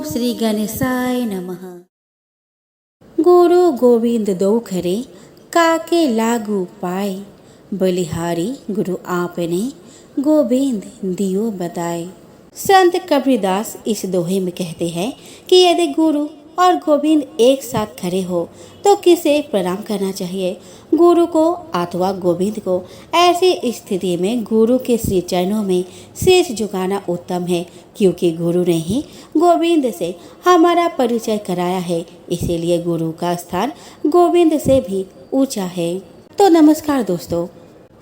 श्री गणेशाय नमः। गुरु गोविंद दो खरे काके लागू पाए, बलिहारी गुरु आपने गोविंद दियो बताए। संत कबीरदास इस दोहे में कहते हैं कि यदि गुरु और गोविंद एक साथ खड़े हो तो किसे प्रणाम करना चाहिए, गुरु को अथवा गोविंद को। ऐसी स्थिति में गुरु के श्री चरणों में शीश झुकाना उत्तम है, क्योंकि गुरु ने ही गोविंद से हमारा परिचय कराया है। इसीलिए गुरु का स्थान गोविंद से भी ऊंचा है। तो नमस्कार दोस्तों,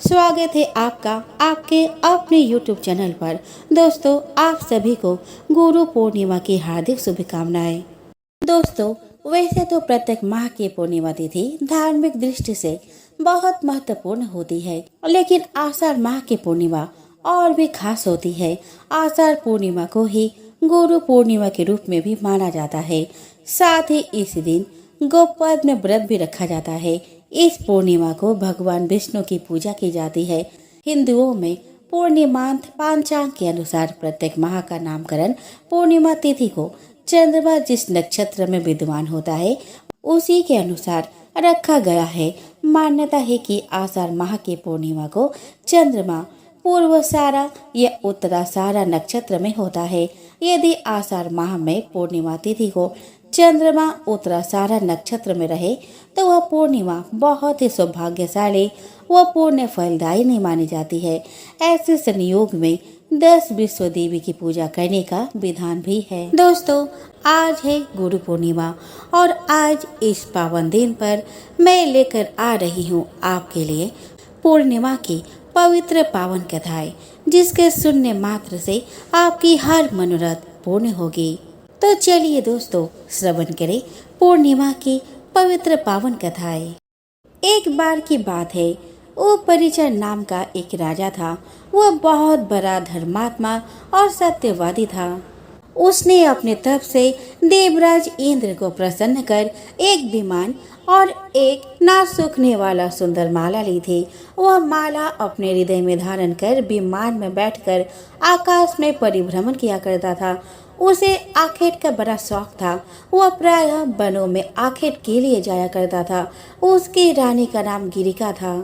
स्वागत है आपका आपके अपने YouTube चैनल पर। दोस्तों, आप सभी को गुरु पूर्णिमा की हार्दिक शुभकामनाएं। दोस्तों, वैसे तो प्रत्येक माह की पूर्णिमा तिथि धार्मिक दृष्टि से बहुत महत्वपूर्ण होती है, लेकिन आषाढ़ माह की पूर्णिमा और भी खास होती है। आषाढ़ पूर्णिमा को ही गुरु पूर्णिमा के रूप में भी माना जाता है। साथ ही इस दिन गोपद में व्रत भी रखा जाता है। इस पूर्णिमा को भगवान विष्णु की पूजा की जाती है। हिंदुओं में पूर्णिमांत पांचांग के अनुसार प्रत्येक माह का नामकरण पूर्णिमा तिथि को चंद्रमा जिस नक्षत्र में विद्यमान होता है उसी के अनुसार रखा गया है। मान्यता है कि आषाढ़ माह की पूर्णिमा को चंद्रमा पूर्वाषाढ़ा या उत्तराषाढ़ा नक्षत्र में होता है। यदि आषाढ़ माह में पूर्णिमा तिथि को चंद्रमा उत्तराषाढ़ा नक्षत्र में रहे तो वह पूर्णिमा बहुत ही सौभाग्यशाली व पुण्य फलदायी नहीं मानी जाती है। ऐसे संयोग में 10 विश्व देवी की पूजा करने का विधान भी है। दोस्तों, आज है गुरु पूर्णिमा और आज इस पावन दिन पर मैं लेकर आ रही हूँ आपके लिए पूर्णिमा की पवित्र पावन कथाएं, जिसके सुनने मात्र से आपकी हर मनोरथ पूर्ण होगी। तो चलिए दोस्तों, श्रवण करें पूर्णिमा की पवित्र पावन कथाएं। एक बार की बात है, परिचर नाम का एक राजा था। वह बहुत बड़ा धर्मात्मा और सत्यवादी था। उसने अपने तप से देवराज इंद्र को प्रसन्न कर एक विमान और एक ना सूखने वाला सुंदर माला ली थी। वह माला अपने हृदय में धारण कर विमान में बैठकर आकाश में परिभ्रमण किया करता था। उसे आखेट का बड़ा शौक था। वह प्रायः वनों में आखेट के लिए जाया करता था। उसकी रानी का नाम गिरिका था।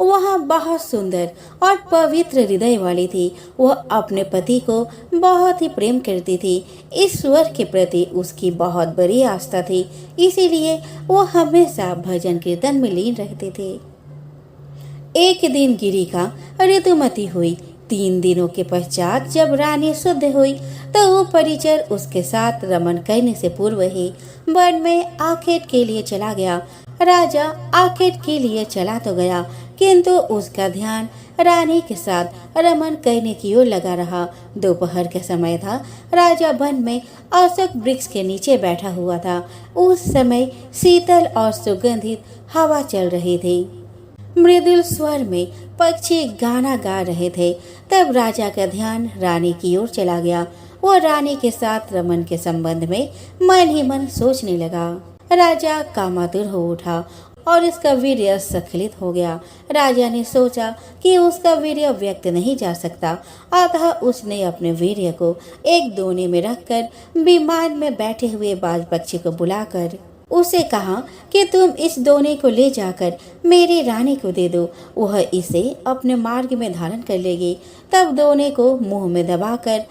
वह बहुत सुंदर और पवित्र हृदय वाली थी। वह अपने पति को बहुत ही प्रेम करती थी। ईश्वर के प्रति उसकी बहुत बड़ी आस्था थी, इसीलिए वह हमेशा भजन कीर्तन में लीन रहते थे। एक दिन गिरिका ऋतुमती हुई। 3 दिनों के पश्चात जब रानी शुद्ध हुई तो वो परिचर उसके साथ रमन करने से पूर्व ही वन में आखेट के लिए चला गया। राजा आखेट के लिए चला तो गया, किंतु उसका ध्यान रानी के साथ रमन करने की ओर लगा रहा। दोपहर के समय था। राजा वन में अशोक वृक्ष के नीचे बैठा हुआ था। उस समय शीतल और सुगंधित हवा चल रही थी। मृदुल स्वर में पक्षी गाना गा रहे थे। तब राजा का ध्यान रानी की ओर चला गया। वो रानी के साथ रमन के संबंध में मन ही मन सोचने लगा। राजा कामातुर हो उठा और इसका वीर्य स्खलित हो गया। राजा ने सोचा कि उसका वीर्य व्यक्त नहीं जा सकता, अतः उसने अपने वीर्य को एक दोने में रखकर विमान में बैठे हुए बाज पक्षी को बुलाकर उसे कहा कि तुम इस दोने को ले जाकर मेरी रानी को दे दो, वह इसे अपने मार्ग में धारण कर लेगी। तब दोने को मुंह में दबाकर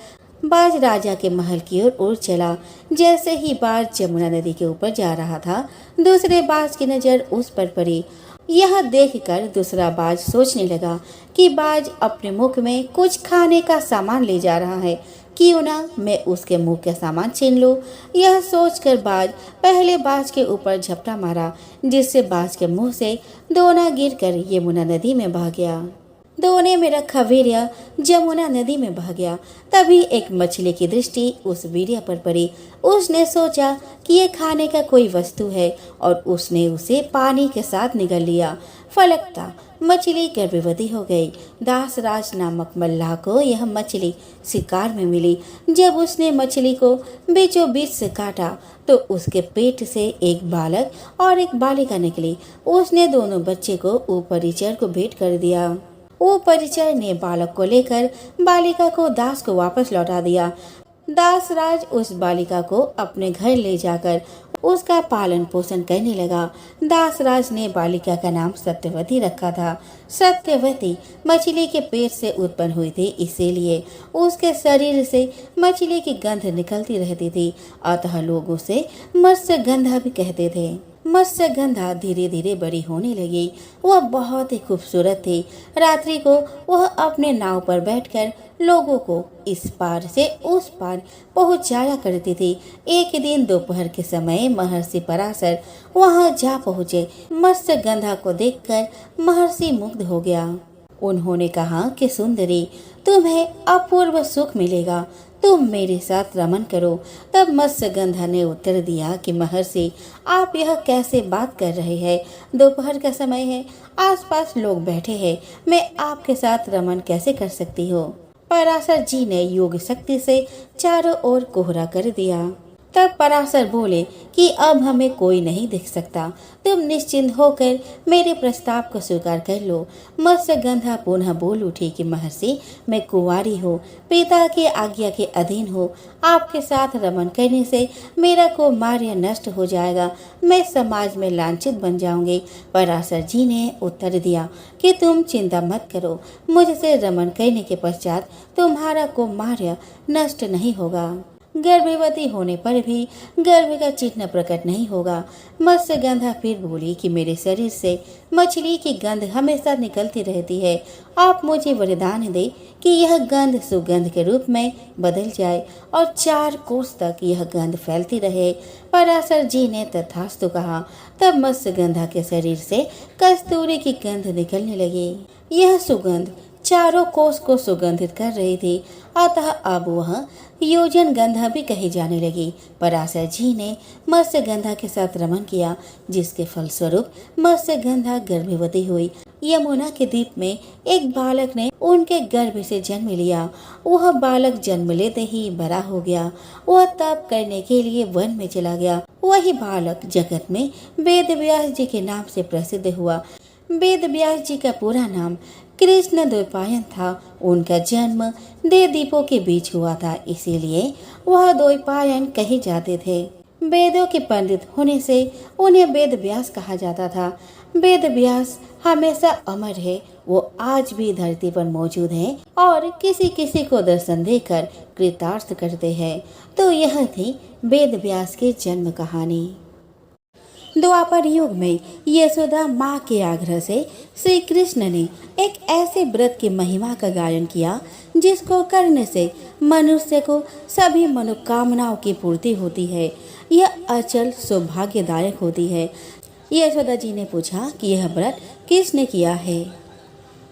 बाज राजा के महल की ओर उड़ चला। जैसे ही बाज यमुना नदी के ऊपर जा रहा था, दूसरे बाज की नजर उस पर पड़ी। यह देखकर दूसरा बाज सोचने लगा कि बाज अपने मुख में कुछ खाने का सामान ले जा रहा है, क्यों ना मैं उसके मुंह का सामान छीन लूं। यह सोचकर बाज पहले बाज के ऊपर झपटा मारा, जिससे बाज के मुंह से दोना गिरकर यमुना नदी में बह गया। दोने में रखा वीर्य यमुना नदी में बह गया। तभी एक मछली की दृष्टि उस वीर्य पर पड़ी। उसने सोचा कि यह खाने का कोई वस्तु है और उसने उसे पानी के साथ निगल लिया। फलकता मछली गर्भवती हो गई। दासराज नामक मल्लाह को यह मछली शिकार में मिली। जब उसने मछली को बीचों बीच से काटा तो उसके पेट से एक बालक और एक बालिका निकली। उसने दोनों बच्चे को परिचर को भेंट कर दिया। वो परिचर ने बालक को लेकर बालिका को दास को वापस लौटा दिया। दासराज उस बालिका को अपने घर ले जाकर उसका पालन पोषण करने लगा। दासराज ने बालिका का नाम सत्यवती रखा था। सत्यवती मछली के पेट से उत्पन्न हुई थी, इसीलिए उसके शरीर से मछली की गंध निकलती रहती थी, अतः लोग उसे मत्स्य गंधा भी कहते थे। मत्स्य गंधा धीरे धीरे बड़ी होने लगी। वह बहुत ही खूबसूरत थी। रात्रि को वह अपने नाव पर बैठकर लोगों को इस पार से उस पार पहुंचाया करती थी। एक दिन दोपहर के समय महर्षि पराशर वहां जा पहुंचे। मत्स्य गंधा को देखकर महर्षि मुग्ध हो गया। उन्होंने कहा कि सुंदरी, तुम्हें अपूर्व सुख मिलेगा, तुम मेरे साथ रमन करो। तब मत्स्यगंधा ने उत्तर दिया कि महर्षि, आप यह कैसे बात कर रहे हैं? दोपहर का समय है, आसपास लोग बैठे हैं, मैं आपके साथ रमन कैसे कर सकती हूँ? पराशर जी ने योग शक्ति से चारों ओर कोहरा कर दिया। तब पराशर बोले कि अब हमें कोई नहीं देख सकता, तुम निश्चिंत होकर मेरे प्रस्ताव को स्वीकार कर लो। मत्स्यगंधा पुनः बोल उठी कि महर्षि, मैं कुंवारी हूँ, पिता की आज्ञा के अधीन हूँ। आपके साथ रमन करने से मेरा कौमार्य नष्ट हो जाएगा, मैं समाज में लांछित बन जाऊंगी। पराशर जी ने उत्तर दिया कि तुम चिंता मत करो, मुझसे रमन करने के पश्चात तुम्हारा कौमार्य नष्ट नहीं होगा। गर्भवती होने पर भी गर्भ का चिन्ह प्रकट नहीं होगा। मत्स्यगंधा फिर बोली कि मेरे शरीर से मछली की गंध हमेशा निकलती रहती है, आप मुझे वरदान दे कि यह गंध सुगंध के रूप में बदल जाए और 4 कोस तक यह गंध फैलती रहे। पराशर जी ने तथास्तु कहा। तब मत्स्यगंधा के शरीर से कस्तूरी की गंध निकलने लगी। यह सुगंध चारों कोस को सुगंधित कर रही थी, अतः अब वह योजन गंधा भी कही जाने लगी। पराशर जी ने मत्स्यगंधा के साथ रमन किया, जिसके फलस्वरूप मत्स्यगंधा गर्भवती हुई। यमुना के द्वीप में एक बालक ने उनके गर्भ से जन्म लिया। वह बालक जन्म लेते ही बड़ा हो गया। वह तप करने के लिए वन में चला गया। वही बालक जगत में वेद व्यास जी के नाम से प्रसिद्ध हुआ। वेद व्यास जी का पूरा नाम कृष्ण द्वैपायन था। उनका जन्म दो द्वीपों के बीच हुआ था, इसीलिए वह द्वैपायन कहे जाते थे। वेदों के पंडित होने से उन्हें वेद व्यास कहा जाता था। वेद व्यास हमेशा अमर है, वो आज भी धरती पर मौजूद है और किसी किसी को दर्शन देकर कृतार्थ करते हैं। तो यह थी वेद व्यास की जन्म कहानी। द्वापर युग में यशोदा माँ के आग्रह से श्री कृष्ण ने एक ऐसे व्रत की महिमा का गायन किया जिसको करने से मनुष्य को सभी मनोकामनाओं की पूर्ति होती है। यह अचल सौभाग्यदायक होती है। यशोदा जी ने पूछा कि यह व्रत किसने किया है?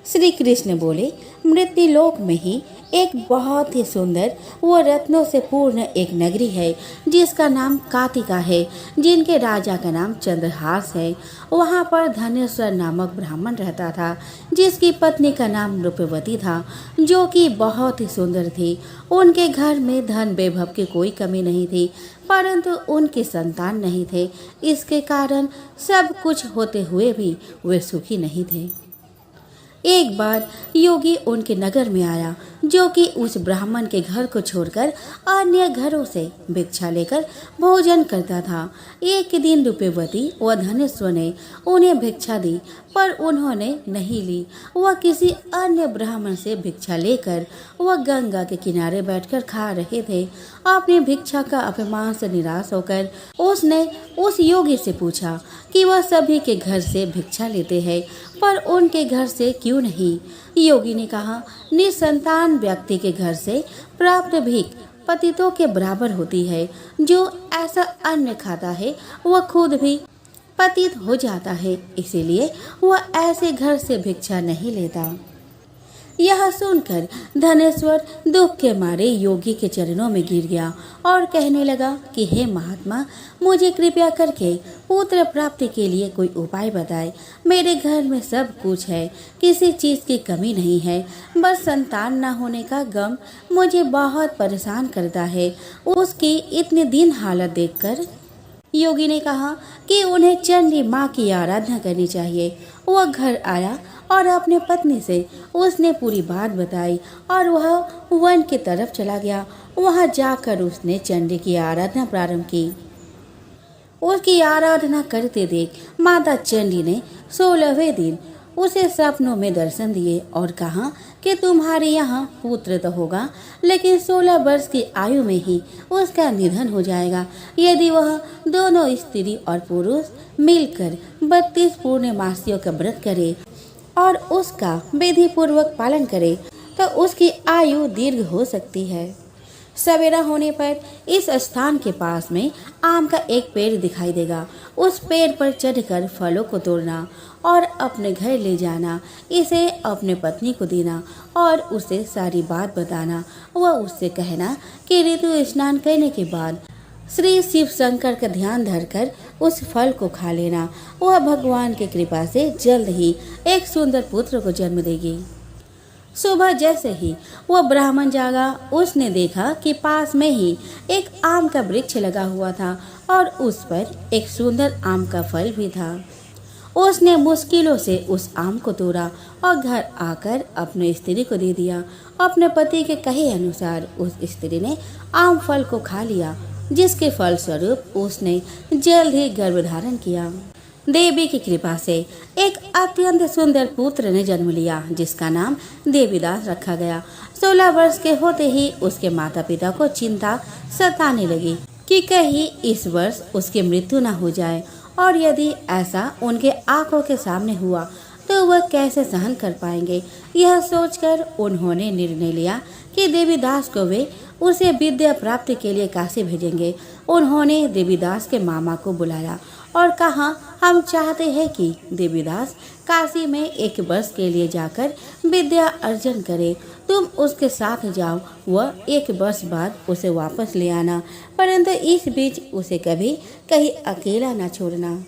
श्री कृष्ण बोले, मृत्युलोक में ही एक बहुत ही सुंदर व रत्नों से पूर्ण एक नगरी है जिसका नाम कातिका है, जिनके राजा का नाम चंद्रहास है। वहाँ पर धनेश्वर नामक ब्राह्मण रहता था, जिसकी पत्नी का नाम रूपवती था, जो कि बहुत ही सुंदर थी। उनके घर में धन वैभव की कोई कमी नहीं थी, परंतु उनके संतान नहीं थे। इसके कारण सब कुछ होते हुए भी वे सुखी नहीं थे। एक बार योगी उनके नगर में आया, जो कि उस ब्राह्मण के घर को छोड़कर अन्य घरों से भिक्षा लेकर भोजन करता था। एक दिन रूपवती व धनेश्वर ने उन्हें भिक्षा दी, पर उन्होंने नहीं ली। वह किसी अन्य ब्राह्मण से भिक्षा लेकर वह गंगा के किनारे बैठकर खा रहे थे। अपनी भिक्षा का अपमान से निराश होकर उसने उस योगी से पूछा कि वह सभी के घर से भिक्षा लेते हैं, पर उनके घर से क्यों नहीं? योगी ने कहा, निसंतान व्यक्ति के घर से प्राप्त भीख पतितों के बराबर होती है। जो ऐसा अन्न खाता है वह खुद भी पतित हो जाता है, इसीलिए वह ऐसे घर से भिक्षा नहीं लेता। यह सुनकर धनेश्वर दुख के मारे योगी के चरणों में गिर गया और कहने लगा कि हे महात्मा, मुझे कृपया करके पुत्र प्राप्ति के लिए कोई उपाय बताएं। मेरे घर में सब कुछ है, किसी चीज की कमी नहीं है, बस संतान न होने का गम मुझे बहुत परेशान करता है। उसकी इतनी दीन हालत देखकर योगी ने कहा कि उन्हें चंडी माँ की आराधना करनी चाहिए वह घर आया और अपने पत्नी से उसने पूरी बात बताई और वह वन की तरफ चला गया। वहां जाकर उसने चंडी की आराधना प्रारंभ की। उसकी आराधना करते देख माता चंडी ने 16वें दिन उसे सपनों में दर्शन दिए और कहा कि तुम्हारे यहाँ पुत्र तो होगा, लेकिन 16 वर्ष की आयु में ही उसका निधन हो जाएगा। यदि वह दोनों स्त्री और पुरुष मिलकर 32 पूर्णमासियों का व्रत करे और उसका विधि पूर्वक पालन करे तो उसकी आयु दीर्घ हो सकती है। सवेरा होने पर इस स्थान के पास में आम का एक पेड़ दिखाई देगा। उस पेड़ पर चढ़कर फलों को तोड़ना और अपने घर ले जाना, इसे अपने पत्नी को देना और उसे सारी बात बताना। वह उससे कहना कि ऋतु स्नान करने के बाद श्री शिव शंकर का ध्यान धरकर उस फल को खा लेना। वह भगवान की कृपा से जल्द ही एक सुंदर पुत्र को जन्म देगी। सुबह जैसे ही वह ब्राह्मण जागा, उसने देखा कि पास में ही एक आम का वृक्ष लगा हुआ था और उस पर एक सुंदर आम का फल भी था। उसने मुश्किलों से उस आम को तोड़ा और घर आकर अपने स्त्री को दे दिया। अपने पति के कहे अनुसार उस स्त्री ने आम फल को खा लिया, जिसके फलस्वरूप उसने जल्द ही गर्भधारण किया। देवी की कृपा से एक अत्यंत सुंदर पुत्र ने जन्म लिया, जिसका नाम देवीदास रखा गया। 16 वर्ष के होते ही उसके माता पिता को चिंता सताने लगी कि कहीं इस वर्ष उसकी मृत्यु न हो जाए, और यदि ऐसा उनके आंखों के सामने हुआ तो वह कैसे सहन कर पाएंगे। यह सोचकर उन्होंने निर्णय लिया कि देवीदास को वे उसे विद्या प्राप्ति के लिए काशी भेजेंगे। उन्होंने देवीदास के मामा को बुलाया और कहा, हम चाहते हैं कि देवीदास काशी में 1 वर्ष के लिए जाकर विद्या अर्जन करे। तुम उसके साथ जाओ, वह 1 वर्ष बाद उसे वापस ले आना, परंतु इस बीच उसे कभी कहीं अकेला न छोड़ना।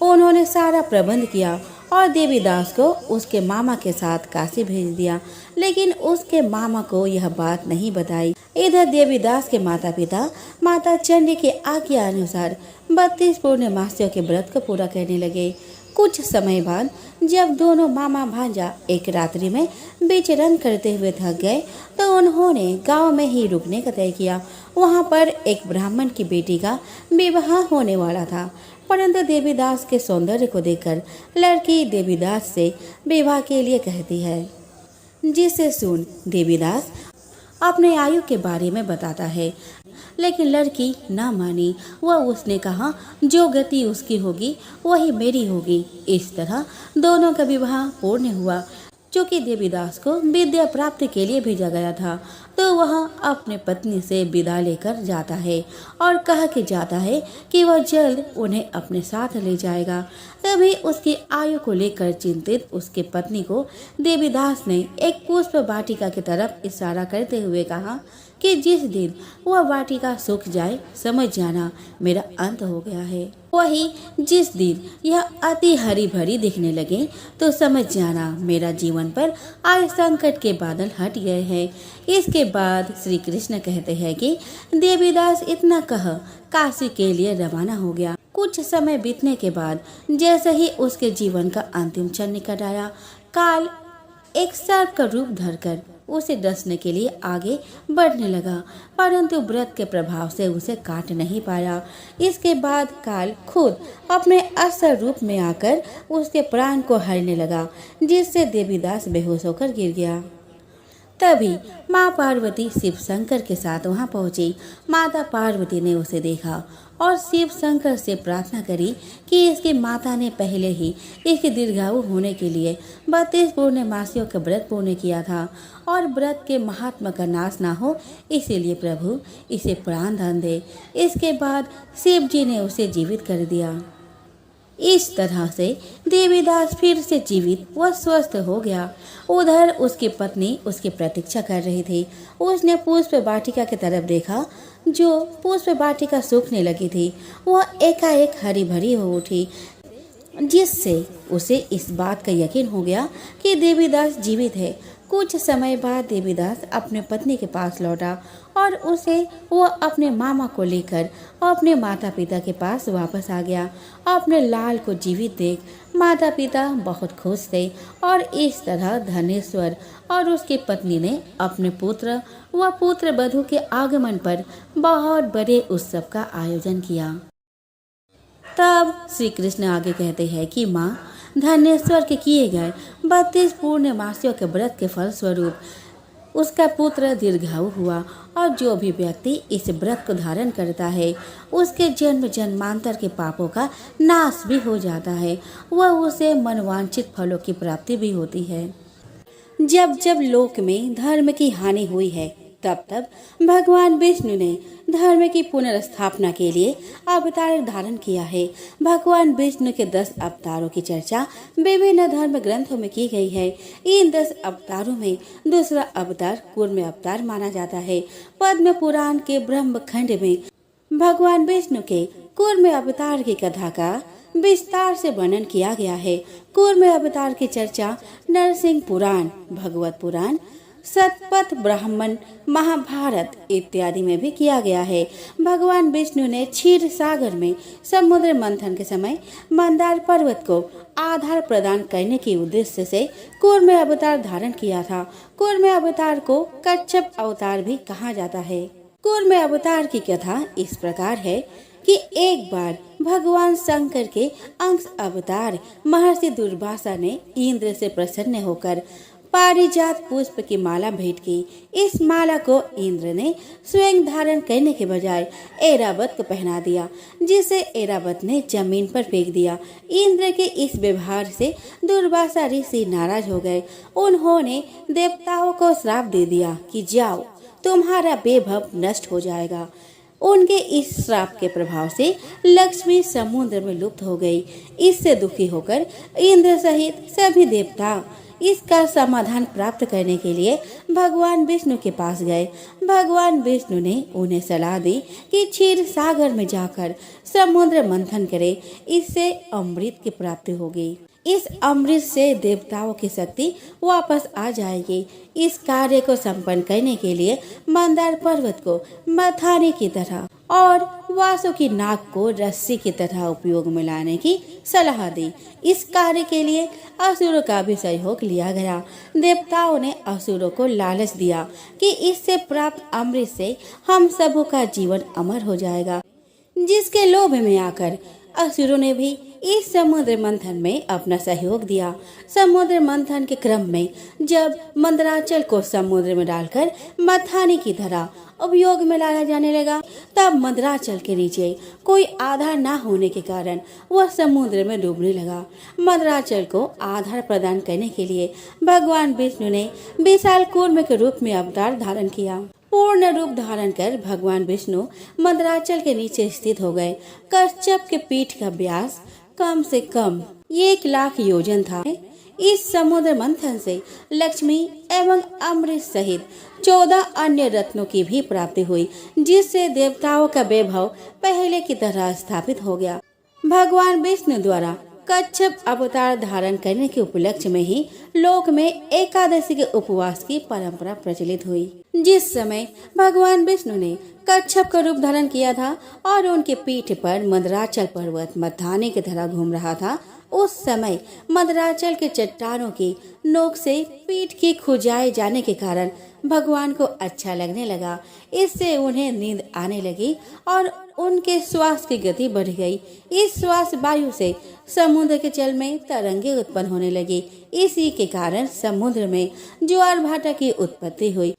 उन्होंने सारा प्रबंध किया और देवीदास को उसके मामा के साथ काशी भेज दिया, लेकिन उसके मामा को यह बात नहीं बताई। इधर देवीदास के माता पिता माता चंडी के आज्ञा अनुसार 32 पूर्णमासियों के व्रत को पूरा करने लगे। कुछ समय बाद जब दोनों मामा भांजा एक रात्रि में विचरण करते हुए थक गए तो उन्होंने गांव में ही रुकने का तय किया। वहां पर एक ब्राह्मण की बेटी का विवाह होने वाला था, परंतु देवीदास के सौंदर्य को देखकर लड़की देवीदास से विवाह के लिए कहती है, जिसे सुन देवीदास अपने आयु के बारे में बताता है, लेकिन लड़की ना मानी। वह उसने कहा, जो गति उसकी होगी वही मेरी होगी। इस तरह दोनों का विवाह पूर्ण हुआ। चूँकि देवीदास को विद्या प्राप्ति के लिए भेजा गया था, तो वह अपने पत्नी से विदा लेकर जाता है और कह के जाता है कि वह जल्द उन्हें अपने साथ ले जाएगा। तभी उसकी आयु को लेकर चिंतित उसके पत्नी को देवीदास ने एक पुष्प वाटिका की तरफ इशारा करते हुए कहा कि जिस दिन वह वाटिका सूख जाए, समझ जाना मेरा अंत हो गया है। वही जिस दिन यह अति हरी भरी दिखने लगे तो समझ जाना मेरा जीवन पर आए संकट के बादल हट गए हैं। इसके बाद श्री कृष्ण कहते हैं कि देवीदास इतना कह काशी के लिए रवाना हो गया। कुछ समय बीतने के बाद जैसे ही उसके जीवन का अंतिम क्षण निकट आया, काल एक सर्प का रूप धरकर उसे डसने के लिए आगे बढ़ने लगा, परंतु व्रत के प्रभाव से उसे काट नहीं पाया। इसके बाद काल खुद अपने असल रूप में आकर उसके प्राण को हरने लगा, जिससे देवीदास बेहोश होकर गिर गया। तभी माँ पार्वती शिव शंकर के साथ वहाँ पहुँची। माता पार्वती ने उसे देखा और शिव शंकर से प्रार्थना करी कि इसकी माता ने पहले ही इसके दीर्घायु होने के लिए 32 पूर्णमासियों का व्रत पूर्ण किया था और व्रत के महात्मा का नाश ना हो, इसीलिए प्रभु इसे प्राण दान दे। इसके बाद शिव जी ने उसे जीवित कर दिया। इस तरह से देवीदास फिर से जीवित व स्वस्थ हो गया। उधर उसकी पत्नी उसकी प्रतीक्षा कर रही थी। उसने पुष्प वाटिका की तरफ देखा, जो पुष्प वाटिका सूखने लगी थी। वह एकाएक हरी भरी हो उठी, जिससे उसे इस बात का यकीन हो गया कि देवीदास जीवित है। कुछ समय बाद देवीदास अपने पत्नी के पास लौटा और उसे वो अपने मामा को लेकर अपने माता पिता के पास वापस आ गया। अपने लाल को जीवित देख माता पिता बहुत खुश थे और इस तरह धनेश्वर और उसकी पत्नी ने अपने पुत्र व पुत्र वधू के आगमन पर बहुत बड़े उत्सव का आयोजन किया। तब श्री कृष्ण आगे कहते हैं कि माँ, धनेश्वर के किए गए 32 पूर्णमासियों के व्रत के फल स्वरूप उसका पुत्र दीर्घायु हुआ और जो भी व्यक्ति इस व्रत को धारण करता है उसके जन्म जन्मांतर के पापों का नाश भी हो जाता है, वह उसे मनवांछित फलों की प्राप्ति भी होती है। जब जब लोक में धर्म की हानि हुई है तब तब भगवान विष्णु ने धर्म की पुनर्स्थापना के लिए अवतार धारण किया है। भगवान विष्णु के 10 अवतारों की चर्चा विभिन्न धर्म ग्रंथों में की गई है। इन 10 अवतारों में दूसरा अवतार कूर्म अवतार माना जाता है। पद्म पुराण के ब्रह्म खंड में भगवान विष्णु के कूर्म अवतार की कथा का विस्तार से वर्णन किया गया है। कूर्म अवतार की चर्चा नरसिंह पुराण, भगवत पुराण, सतपथ ब्राह्मण, महाभारत इत्यादि में भी किया गया है। भगवान विष्णु ने क्षीर सागर में समुद्र मंथन के समय मंदार पर्वत को आधार प्रदान करने के उद्देश्य से कूर्म अवतार धारण किया था। कूर्म अवतार को कच्छप अवतार भी कहा जाता है। कूर्म अवतार की कथा इस प्रकार है कि एक बार भगवान शंकर के अंश अवतार महर्षि दुर्वासा ने इंद्र से प्रसन्न होकर पारिजात पुष्प की माला भेंट की। इस माला को इंद्र ने स्वयं धारण करने के बजाय ऐरावत को पहना दिया, जिसे ऐरावत ने जमीन पर फेंक दिया। इंद्र के इस व्यवहार से दुर्वासा ऋषि नाराज हो गए। उन्होंने देवताओं को श्राप दे दिया कि जाओ, तुम्हारा वैभव नष्ट हो जाएगा। उनके इस श्राप के प्रभाव से लक्ष्मी समुद्र में लुप्त हो गई। इससे दुखी होकर इंद्र सहित सभी देवता इसका समाधान प्राप्त करने के लिए भगवान विष्णु के पास गए। भगवान विष्णु ने उन्हें सलाह दी कि क्षीर सागर में जाकर समुद्र मंथन करें, इससे अमृत की प्राप्ति होगी। इस अमृत से देवताओं की शक्ति वापस आ जाएगी। इस कार्य को संपन्न करने के लिए मंदार पर्वत को मथाने की तरह और वासु की नाक को रस्सी की तरह उपयोग में लाने की सलाह दी। इस कार्य के लिए असुरों का भी सहयोग लिया गया। देवताओं ने असुरों को लालच दिया कि इससे प्राप्त अमृत से हम सबों का जीवन अमर हो जाएगा, जिसके लोभ में आकर असुरों ने भी इस समुद्र मंथन में अपना सहयोग दिया। समुद्र मंथन के क्रम में जब मंदराचल को समुद्र में डालकर मथाने की तरह उपयोग में लाया जाने लगा, तब मंदराचल के नीचे कोई आधार न होने के कारण वह समुद्र में डूबने लगा। मंदराचल को आधार प्रदान करने के लिए भगवान विष्णु ने विशाल कूर्म के रूप में अवतार धारण किया। पूर्ण रूप धारण कर भगवान विष्णु मंदराचल के नीचे स्थित हो गए। कच्छप के पीठ का व्यास कम से कम 1 लाख योजन था। इस समुद्र मंथन से लक्ष्मी एवं अमृत सहित 14 अन्य रत्नों की भी प्राप्ति हुई, जिससे देवताओं का वैभव पहले की तरह स्थापित हो गया। भगवान विष्णु द्वारा कच्छप अवतार धारण करने के उपलक्ष्य में ही लोक में एकादशी के उपवास की परंपरा प्रचलित हुई। जिस समय भगवान विष्णु ने कच्छप का रूप धारण किया था और उनके पीठ पर मंदराचल पर्वत मथाने की तरह घूम रहा था, उस समय मंदराचल के चट्टानों की नोक से पीठ की खुजाए जाने के कारण भगवान को अच्छा लगने लगा। इससे उन्हें नींद आने लगी और उनके श्वास की गति बढ़ गई। इस श्वास वायु से समुद्र के जल में तरंगे उत्पन्न होने लगी। इसी के कारण समुद्र में ज्वार भाटा की उत्पत्ति हुई।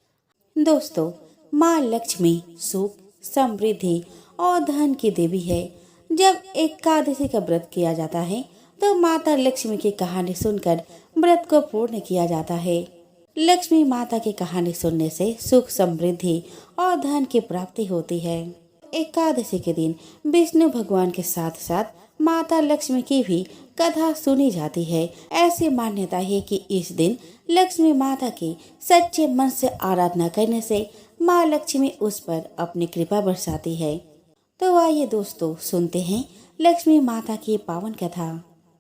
दोस्तों, माँ लक्ष्मी सुख, समृद्धि और धन की देवी है। जब एकादशी का व्रत किया जाता है तो माता लक्ष्मी की कहानी सुनकर व्रत को पूर्ण किया जाता है। लक्ष्मी माता की कहानी सुनने से सुख, समृद्धि और धन की प्राप्ति होती है। एकादशी के दिन विष्णु भगवान के साथ साथ माता लक्ष्मी की भी कथा सुनी जाती है। ऐसी मान्यता है कि इस दिन लक्ष्मी माता की सच्चे मन से आराधना करने से माँ लक्ष्मी उस पर अपनी कृपा बरसाती है। तो आइए दोस्तों, सुनते हैं लक्ष्मी माता की पावन कथा।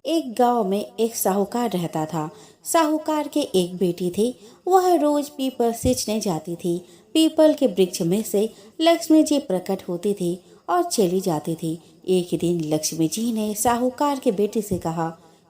एक गांव में एक साहूकार रहता था। साहूकार के एक बेटी थी। वह रोज पीपल सींचने जाती थी। पीपल के वृक्ष में से लक्ष्मी जी प्रकट होती थी और चली जाती थी। एक दिन लक्ष्मी जी ने साहूकार के बेटे से कहा,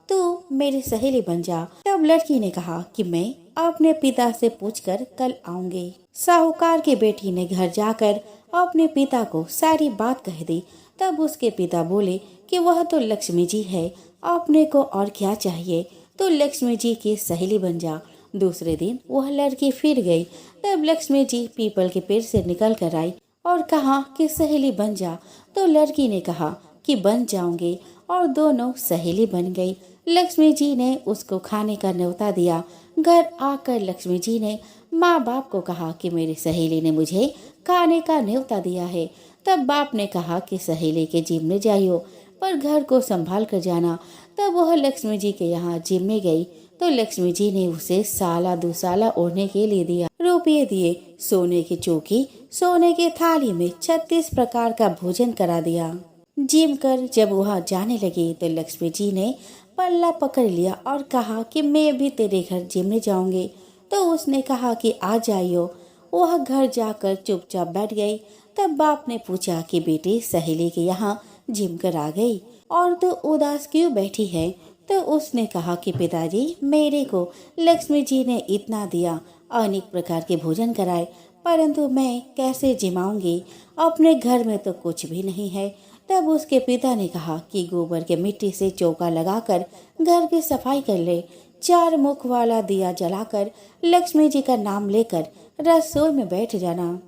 तू मेरी सहेली बन जा। तब लड़की ने कहा कि मैं अपने पिता से पूछकर कल आऊंगी। साहूकार के बेटी ने घर जाकर अपने पिता को सारी बात कह दी। तब उसके पिता बोले कि वह तो लक्ष्मी जी है, अपने को और क्या चाहिए, तो लक्ष्मी जी की सहेली बन जा। दूसरे दिन वह लड़की फिर गई। तब लक्ष्मी जी पीपल के पेड़ से निकल कर आई और कहा कि सहेली बन जा। तो लड़की ने कहा कि बन जाऊंगी और दोनों सहेली बन गई। लक्ष्मी जी ने उसको खाने का न्योता दिया। घर आकर लक्ष्मी जी ने माँ बाप को कहा कि मेरी सहेली ने मुझे खाने का न्योता दिया है। तब बाप ने कहा कि सहेली के जिम में जाइयो, पर घर को संभाल कर जाना। तब वह लक्ष्मी जी के यहाँ जिम में गई तो लक्ष्मी जी ने उसे साला दुसाला ओढ़ने के लिए दिया, रुपये दिए, सोने की चौकी, सोने की थाली में 36 प्रकार का भोजन करा दिया। जिम कर जब वह जाने लगी तो लक्ष्मी जी ने पल्ला पकड़ लिया और कहा कि मैं भी तेरे घर जिम में जाऊंगी। तो उसने कहा कि आ जाइयो। वह घर जाकर चुपचाप बैठ गई। तब बाप ने पूछा कि बेटी सहेली के यहाँ जिम कर आ गई और तो उदास क्यों बैठी है। तो उसने कहा कि पिताजी, मेरे को लक्ष्मी जी ने इतना दिया, अनेक प्रकार के भोजन कराए, परंतु मैं कैसे जिमाऊंगी, अपने घर में तो कुछ भी नहीं है। तब उसके पिता ने कहा कि गोबर के मिट्टी से चौका लगाकर घर की सफाई कर ले। 4 मुख वाला दिया जलाकर लक्ष्मी जी का नाम लेकर रसोई में बैठ जाना।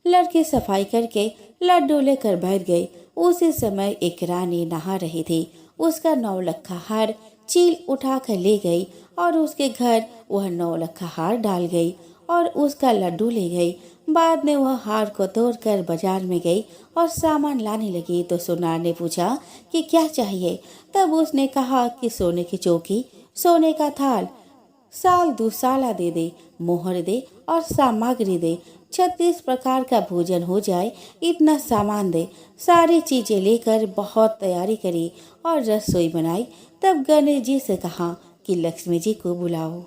लड़की सफाई करके लड्डू लेकर बैठ गई। उसी समय एक रानी नहा रही थी। उसका 9 लक्खा हार चील उठा कर ले गई और उसके घर वह 9 लक्खा हार डाल गई और उसका लड्डू ले गई। बाद में वह हार को तोड़कर बाजार में गई और सामान लाने लगी तो सुनार ने पूछा कि क्या चाहिए। तब उसने कहा कि सोने की चौकी, सोने का थाल, साल दुसाला दे दे, मोहर दे और सामग्री दे, 36 प्रकार का भोजन हो जाए, इतना सामान दे। सारी चीजें लेकर बहुत तैयारी करी और रसोई बनाई। तब गणेश जी से कहा कि लक्ष्मी जी को बुलाओ।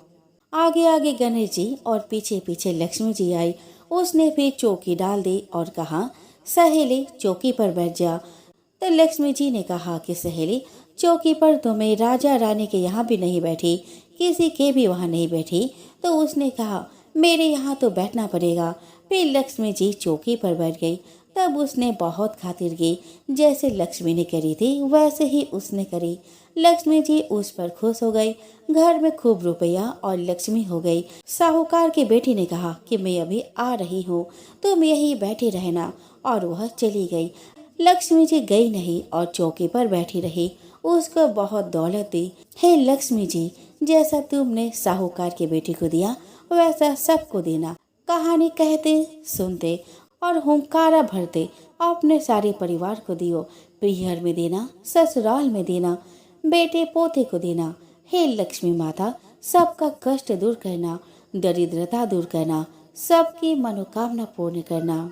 आगे आगे गणेश जी और पीछे पीछे लक्ष्मी जी आई। उसने फिर चौकी डाल दी और कहा, सहेली चौकी पर बैठ जा। तो लक्ष्मी जी ने कहा कि सहेली, चौकी पर तो मैं राजा रानी के यहाँ भी नहीं बैठी, किसी के भी वहाँ नहीं बैठी। तो उसने कहा, मेरे यहाँ तो बैठना पड़ेगा। फिर लक्ष्मी जी चौकी पर बैठ गई। तब उसने बहुत खातिर की, जैसे लक्ष्मी ने करी थी वैसे ही उसने करी। लक्ष्मी जी उस पर खुश हो गई। घर में खूब रुपया और लक्ष्मी हो गई। साहूकार की बेटी ने कहा कि मैं अभी आ रही हूँ, तुम यही बैठी रहना, और वह चली गई। लक्ष्मी जी गई नहीं और चौकी पर बैठी रही। उसको बहुत दौलत दी। हे लक्ष्मी जी, जैसा तुमने साहूकार की बेटी को दिया वैसा सबको देना। कहानी कहते सुनते और हुंकारा भरते अपने सारे परिवार को दियो। पीहर में देना, ससुराल में देना, बेटे पोते को देना। हे लक्ष्मी माता, सबका कष्ट दूर करना, दरिद्रता दूर करना, सबकी मनोकामना पूर्ण करना।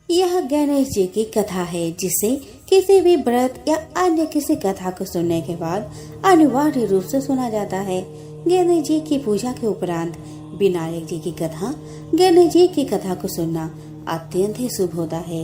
यह गणेश जी की कथा है, जिसे किसी भी व्रत या अन्य किसी कथा को सुनने के बाद अनिवार्य रूप से सुना जाता है। गणेश जी की पूजा के उपरांत विनायक जी की कथा, गणेश जी की कथा को सुनना अत्यंत ही शुभ होता है।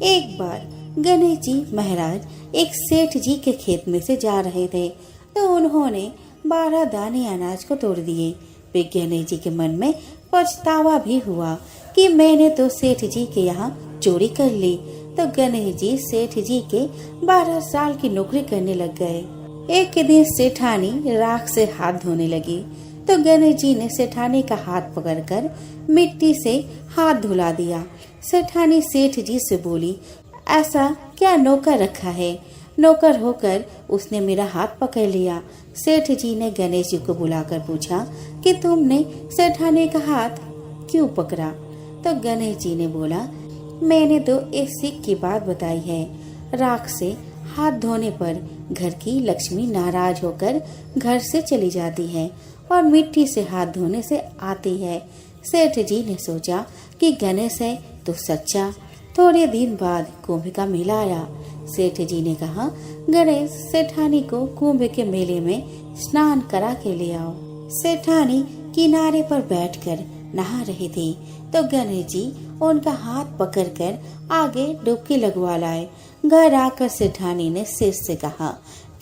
एक बार गणेश जी महाराज एक सेठ जी के खेत में से जा रहे थे तो उन्होंने 12 दाने अनाज को तोड़ दिए। फिर गणेश जी के मन में पछतावा भी हुआ कि मैंने तो सेठ जी के यहाँ चोरी कर ली। तो गणेश जी सेठ जी के 12 साल की नौकरी करने लग गए। एक दिन सेठानी राख से हाथ धोने लगी तो गणेश जी ने सेठानी का हाथ पकड़कर मिट्टी से हाथ धुला दिया। सेठानी सेठ जी से बोली, ऐसा क्या नौकर रखा है? नौकर होकर उसने मेरा हाथ पकड़ लिया। सेठ जी ने गणेश जी को बुलाकर पूछा कि तुमने सेठानी का हाथ क्यों पकड़ा? तो गणेश जी ने बोला, मैंने तो एक सीख की बात बताई है। राख से हाथ धोने पर घर की लक्ष्मी नाराज होकर घर से चली जाती है और मिट्टी से हाथ धोने से आती है। सेठ जी ने सोचा कि गणेश है तो सच्चा। थोड़े दिन बाद कुंभ का मेला आया। सेठ जी ने कहा, गणेश सेठानी को कुंभ के मेले में स्नान करा के ले आओ। सेठानी किनारे पर बैठकर नहा रही थी तो गणेश जी उनका हाथ पकड़कर आगे डुबकी लगवा लाए। घर आकर सेठानी ने सेठ से कहा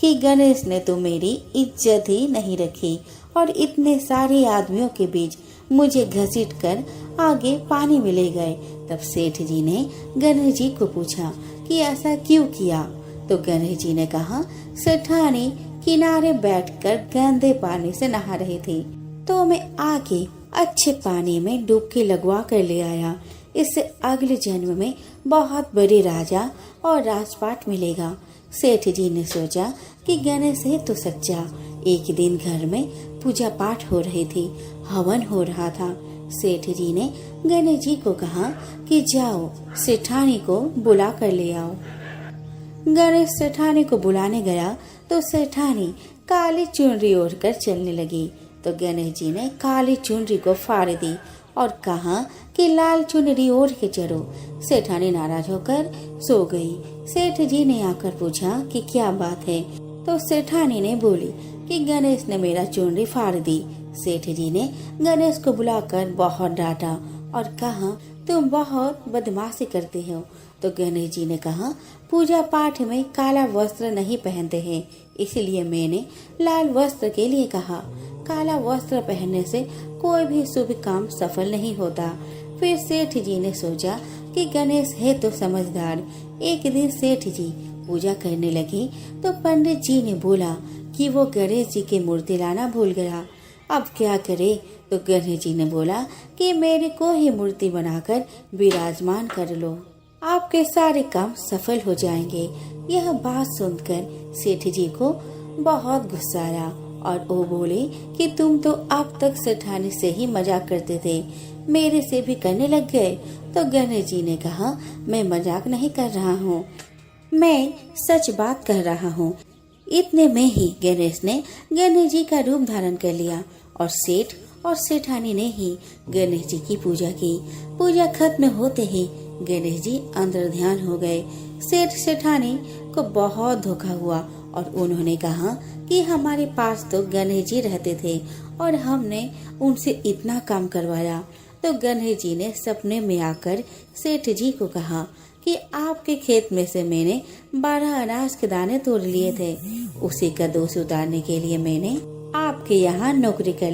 कि गणेश ने तो मेरी इज्जत ही नहीं रखी और इतने सारे आदमियों के बीच मुझे घसीट कर आगे पानी में ले गए। तब सेठ जी ने गणेश जी को पूछा कि ऐसा क्यों किया। तो गणेश जी ने कहा, सेठानी किनारे बैठकर गंदे पानी से नहा रही थी तो मैं आके अच्छे पानी में डुबकी लगवा कर ले आया। इससे अगले जन्म में बहुत बड़े राजा और राजपाट मिलेगा। सेठ जी ने सोचा कि गणेश है तो सच्चा। एक दिन घर में पूजा पाठ हो रही थी, हवन हो रहा था। सेठ जी ने गणेश जी को कहा कि जाओ सेठानी को बुला कर ले आओ। गणेश सेठानी को बुलाने गया तो सेठानी काली चुनरी ओढ़कर चलने लगी। तो गणेश जी ने काली चुनरी को फाड़ दी और कहा कि लाल चुनरी ओढ़ के चढ़ो। सेठानी नाराज होकर सो गई। सेठ जी ने आकर पूछा कि क्या बात है। तो सेठानी ने बोली कि गणेश ने मेरा चुनरी फाड़ दी। सेठ जी ने गणेश को बुलाकर बहुत डांटा और कहा, तुम बहुत बदमाशी करते हो। तो गणेश जी ने कहा, पूजा पाठ में काला वस्त्र नहीं पहनते हैं, इसलिए मैंने लाल वस्त्र के लिए कहा। काला वस्त्र पहनने से कोई भी शुभ काम सफल नहीं होता। फिर सेठ जी ने सोचा कि गणेश है तो समझदार। एक दिन सेठ जी पूजा करने लगी तो पंडित जी ने बोला कि वो गणेश जी की मूर्ति लाना भूल गया। अब क्या करे। तो गणेश जी ने बोला कि मेरे को ही मूर्ति बनाकर विराजमान कर लो, आपके सारे काम सफल हो जाएंगे। यह बात सुनकर सेठ जी को बहुत गुस्सा आया और वो बोले कि तुम तो अब तक सेठानी से ही मजाक करते थे, मेरे से भी करने लग गए। तो गणेश जी ने कहा, मैं मजाक नहीं कर रहा हूँ, मैं सच बात कर रहा हूँ। इतने में ही गणेश ने गणेश जी का रूप धारण कर लिया और सेठ और सेठानी ने ही गणेश जी की पूजा की। पूजा खत्म होते ही गणेश जी अंदर ध्यान हो गए। सेठ सेठानी को बहुत धोखा हुआ और उन्होंने कहा कि हमारे पास तो गणेश जी रहते थे और हमने उनसे इतना काम करवाया। तो गणेश जी ने सपने में आकर सेठ जी को कहा कि आपके खेत में से मैंने 12 अनाज के दाने तोड़ लिए थे, उसी का दोष उतारने के लिए मैंने आपके यहाँ नौकरी कर